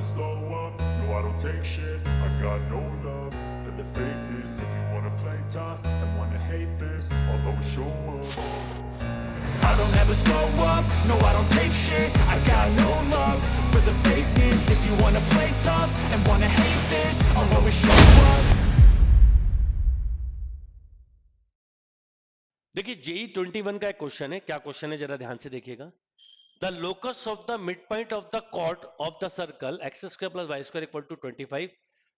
slow up, no I don't take shit. I got no love for the fakeness. If you wanna play tough and wanna hate this, I'll always show up. I don't ever slow up, no I don't take shit. I got no love for the fakeness. If you wanna play tough and wanna hate this, I'll always show up. देखिए JEE 21 का एक question है, क्या question है जरा ध्यान से देखिएगा। The locus of the midpoint of the chord of the circle x square plus y square equal to 25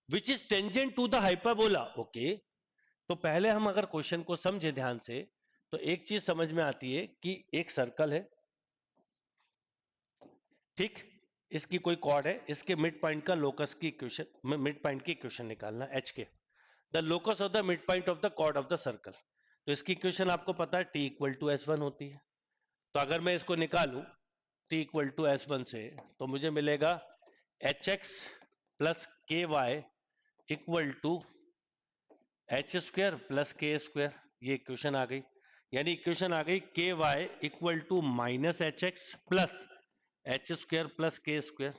which is tangent to the hyperbola. Okay, तो पहले हम अगर क्वेश्चन को समझे ध्यान से तो एक चीज समझ में आती है कि एक सर्कल है, ठीक, इसकी कोई कॉर्ड है, इसके मिड पॉइंट का लोकस की इक्वेशन, मिड पॉइंट की इक्वेशन निकालना h k. The locus of the midpoint of the chord of the circle, तो इसकी इक्वेशन आपको पता है T equal to S one होती है। तो अगर मैं इसको निकालूं T equal to S one से तो मुझे मिलेगा h x plus k y equal to h square plus k square. ये इक्वेशन आ गई, यानी इक्वेशन आ गई k y equal to minus h x plus h square plus k square,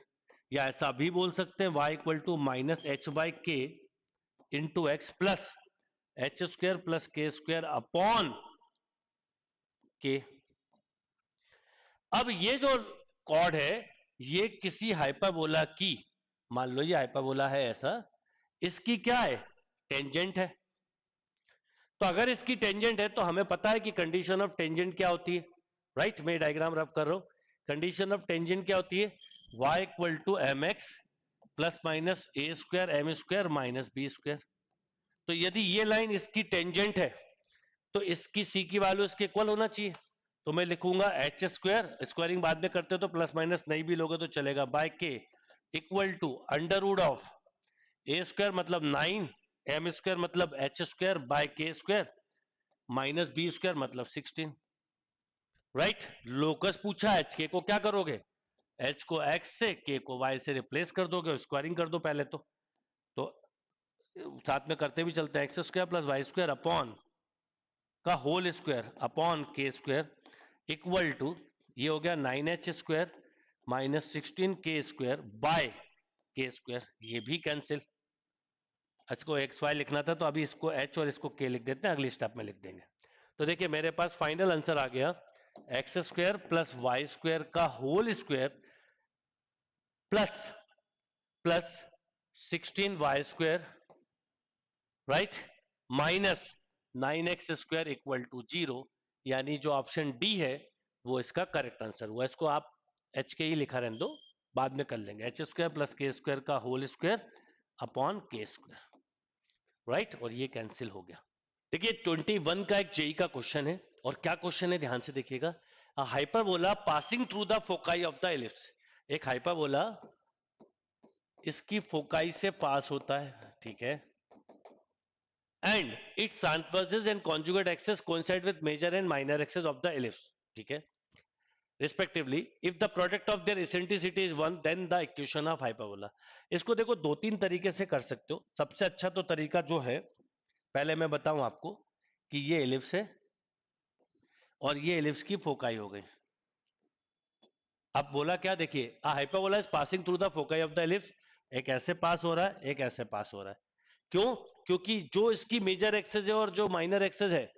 या ऐसा भी बोल सकते हैं y equal to minus h by k into x plus h square plus k square upon k. अब ये जो कॉर्ड है ये किसी हाइपरबोला की, मान लो ये हाइपरबोला है ऐसा, इसकी क्या है, टेंजेंट है। तो अगर इसकी टेंजेंट है तो हमें पता है कि कंडीशन ऑफ टेंजेंट क्या होती है, राइट। मैं डायग्राम रफ कर रहा हूं, कंडीशन ऑफ टेंजेंट क्या होती है, y equal to m x plus minus a square m square minus b square. तो यदि ये लाइन इसकी टेंजेंट है तो इसकी सी की वैल्यू इसके इक्वल होना चाहिए। तो मैं लिखूंगा एच स्क्वायर, स्क्वायरिंग बाद में करते हो तो प्लस माइनस नहीं भी लोगे तो चलेगा, by k equal to under root of a square मतलब 9 एम स्क्वायर मतलब h square by k square minus b square मतलब 16, राइट। लोकस पूछा एच के को क्या करोगे, एच को एक्स से के को वाई से रिप्लेस कर दोगे, स्क्वायरिंग कर दो पहले तो साथ में करते भी चलते हैं, x square plus y square upon का whole square upon k square equal to, ये हो गया 9h स्क्वायर माइनस 16 के स्क्वायर बाय के स्क्वायर, ये भी कैंसिल। इसको एक्स वाई लिखना था तो अभी इसको एच और इसको के लिख देते हैं, अगली स्टेप में लिख देंगे। तो देखिए मेरे पास फाइनल आंसर आ गया x square plus y square का whole square plus plus 16y square, right, minus 9x square equal to 0, यानी जो ऑप्शन डी है वो इसका करेक्ट आंसर हुआ। इसको आप एच के ही लिखा रहने दो, बाद में कर लेंगे, H square plus k square का whole square upon k square, right, और ये कैंसिल हो गया। देखिए 21 का एक जेई का क्वेश्चन है, और क्या क्वेश्चन है ध्यान से देखिएगा। Hyperbola passing through the foci of the ellipse, एक हाइपरबोला इसकी फोकाई से पास होता है, ठीक है, and its transverses and conjugate axes coincide with major and minor axes of the ellipse, ठीक है, respectively if the product of their eccentricity is 1 then the equation of hyperbola. इसको देखो दो तीन तरीके से कर सकते हो। सबसे अच्छा तो तरीका जो है, पहले मैं बताऊं आपको कि ये एलिप्स है और ये एलिप्स की फोकाई हो गई। अब बोला क्या, देखिए hyperbola is passing through the foci of the ellipse, एक ऐसे पास हो रहा है एक ऐसे पास हो रहा है। क्यों, क्योंकि जो इसकी मेजर एक्सेस है और जो माइनर एक्सेस है,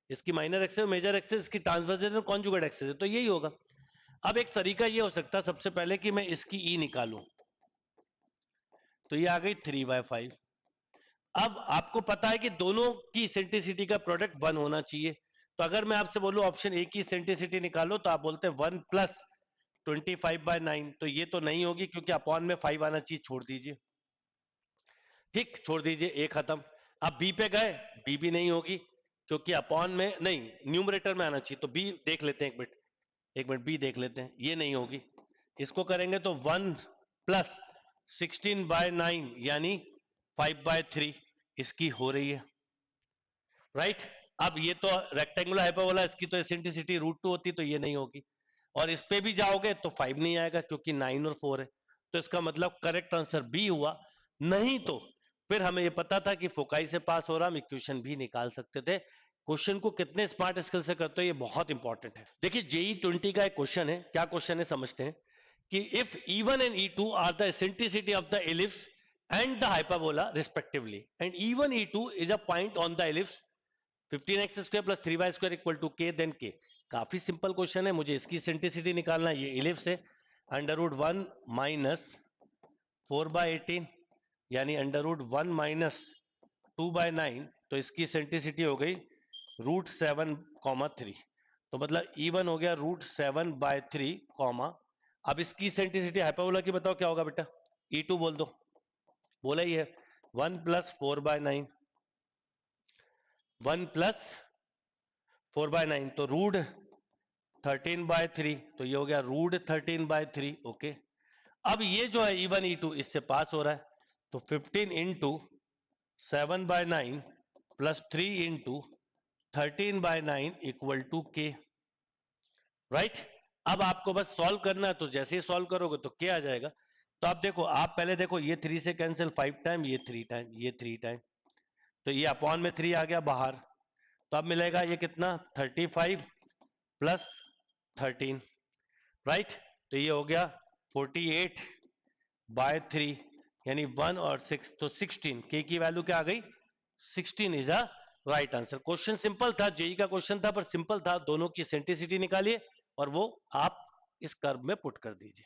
इसकी माइनर एक्सेस मेजर एक्सेस इसकी ट्रांसवर्जेंट और कॉन्जुगेट एक्सेस है, तो यही होगा। अब एक तरीका ये हो सकता है सबसे पहले कि मैं इसकी ई निकालूं, तो ये आ गई 3/5। अब आपको पता है कि दोनों की इसेंट्रिसिटी का प्रोडक्ट 1 होना चाहिए, तो अगर मैं आपसे बोलूं ऑप्शन ए की इसेंट्रिसिटी निकालो तो आप बोलते हैं 1 प्लस 25/9, तो ये तो नहीं होगी क्योंकि अपॉन में 5 आना चाहिए, छोड़ दीजिए, ठीक, छोड़ दीजिए, ए खत्म। अब बी पे गए, बी भी नहीं होगी क्योंकि अपॉन में नहीं, न्यूमरेटर में आना चाहिए, तो बी देख लेते हैं, एक मिनट बी देख लेते हैं, ये नहीं होगी। इसको करेंगे तो 1 प्लस 16/9 यानी 5/3 इसकी हो रही है, राइट। अब ये तो रेक्टेंगुलर हाइपरबोला, इसकी तो एसेंट्रिसिटी √2 होती, तो ये नहीं होगी, और इस पे भी जाओगे तो 5 नहीं आएगा क्योंकि 9 और 4 है, तो इसका मतलब करेक्ट आंसर बी हुआ। नहीं तो फिर हमें ये पता था कि फोकाई से पास हो रहा, हम इक्वेशन भी निकाल सकते थे। क्वेश्चन को कितने स्मार्ट स्किल से करते हो ये बहुत इंपॉर्टेंट है। देखिए जेई 20 का एक क्वेश्चन है, क्या क्वेश्चन है समझते हैं कि if E1 and E2 are the eccentricity of the ellipse and the hyperbola respectively, and E1 E2 is a point on the ellipse 15x square plus 3y square equal to k, then k. काफी simple question है, मुझे इसकी centricity निकालना है। ये ellipse है, under root 1 minus 4/18 यानी under root 1 minus 2/9, तो इसकी सेंट्रिसिटी हो गई रूट 7,3। तो मतलब E1 हो गया रूट 7/3, अब इसकी सेंट्रिसिटी हाइपरबोला की बताओ क्या होगा बेटा? E2 बोल दो, बोला ही है 1 प्लस 4/9, 1 प्लस 4/9 तो रूट 13/3, तो ये हो गया रूट 13/3। ओके, अब ये जो है E1 E2 इससे पास हो रहा है, तो 15 into 7/9 plus 3 into 13/9 equal to k, right. अब आपको बस सॉल्व करना है, तो जैसे ही सॉल्व करोगे तो के आ जाएगा। तो आप देखो, आप पहले देखो, ये 3 से कैंसिल 5 टाइम, ये 3 टाइम, ये 3 टाइम, तो ये अपॉन में 3 आ गया बाहर, तो अब मिलेगा ये कितना 35 प्लस 13, राइट। तो ये हो गया 48/3 यानी 1 और 6, तो 16 के की वैल्यू क्या आ गई? 16 is a right answer. Question simple था, जेई का क्वेश्चन था, पर सिंपल था। दोनों की सेंट्रिसिटी निकालिए और वो आप इस कर्व में पुट कर दीजिए।